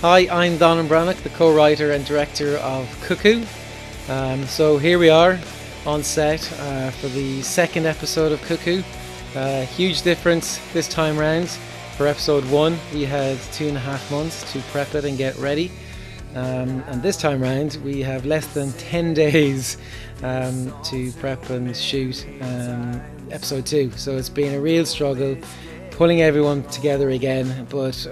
Hi, I'm Danann, the co-writer and director of Cuckoo. So here we are on set for the second episode of Cuckoo. Huge difference this time round. For episode 1 we had 2.5 months to prep it and get ready. And this time round we have less than 10 days to prep and shoot episode 2. So it's been a real struggle pulling everyone together again, but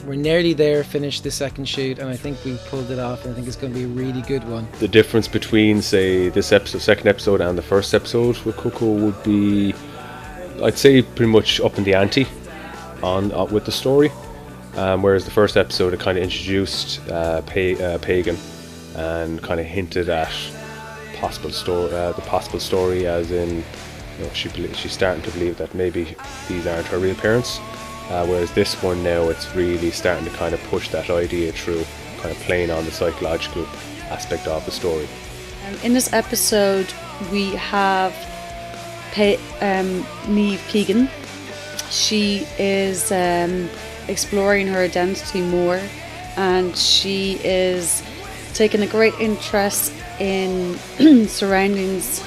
we're nearly there, finished the second shoot, and I think we pulled it off, and I think it's going to be a really good one. The difference between, say, this episode, second episode and the first episode with Cuckoo would be, I'd say, pretty much up in the ante on with the story. Whereas the first episode, it kind of introduced Pagan and kind of hinted at the possible story, as in, you know, she's starting to believe that maybe these aren't her real parents. Whereas this one now, it's really starting to kind of push that idea through, kind of playing on the psychological aspect of the story. In this episode, we have Niamh Keegan. She is exploring her identity more, and she is taking a great interest in surroundings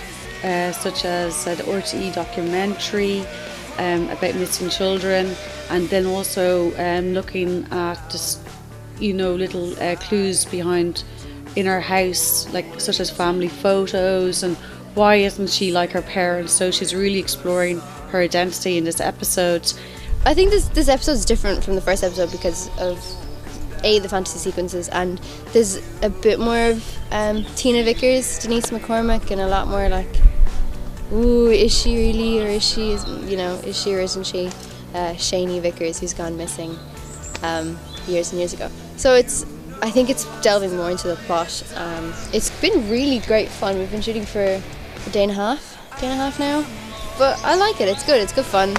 such as the RTE documentary about missing children, and then also looking at just, little clues behind in her house, like such as family photos and why isn't she like her parents. So she's really exploring her identity in this episode. I think this episode is different from the first episode because of the fantasy sequences, and there's a bit more of Tina Vickers, Denise McCormick, and a lot more like, ooh, is she really, or is she or isn't she Shani Vickers, who's gone missing years and years ago. So I think it's delving more into the plot. It's been really great fun. We've been shooting for a day and a half now, but I like it. It's good fun.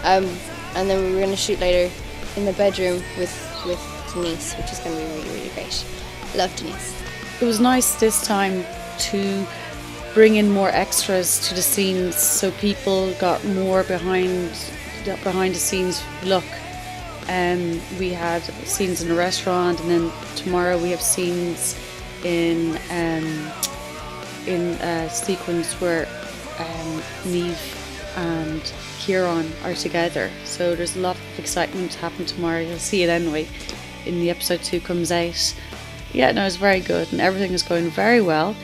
And then we're going to shoot later in the bedroom with Denise, which is going to be really, really great. Love Denise. It was nice this time to bring in more extras to the scenes, so people got more behind the scenes look. We had scenes in a restaurant, and then tomorrow we have scenes in a sequence where Niamh and Kieran are together. So there's a lot of excitement to happen tomorrow. You'll see it anyway in the episode 2 comes out. Yeah, no, it's very good, and everything is going very well,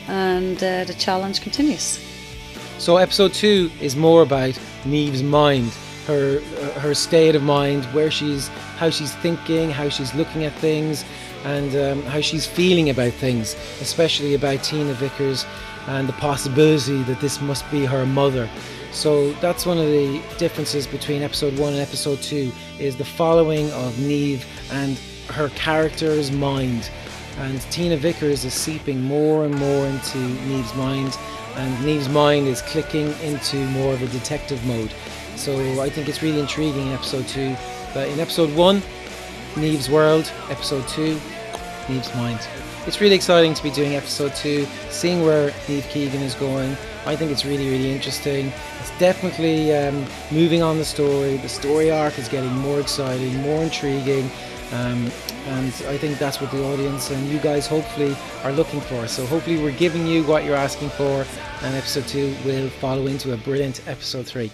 and the challenge continues. So episode 2 is more about Niamh's mind, her state of mind, how she's thinking, how she's looking at things, and how she's feeling about things, especially about Tina Vickers and the possibility that this must be her mother. So that's one of the differences between episode 1 and episode 2, is the following of Niamh and her character's mind. And Tina Vickers is seeping more and more into Niamh's mind, and Niamh's mind is clicking into more of a detective mode. So I think it's really intriguing in episode 2 that in episode 1, Niamh's world, episode 2, Niamh's mind. It's really exciting to be doing episode 2, seeing where Niamh Keegan is going. I think it's really, really interesting. It's definitely moving on the story. The story arc is getting more exciting, more intriguing, and I think that's what the audience and you guys hopefully are looking for. So hopefully we're giving you what you're asking for, and episode 2 will follow into a brilliant episode 3.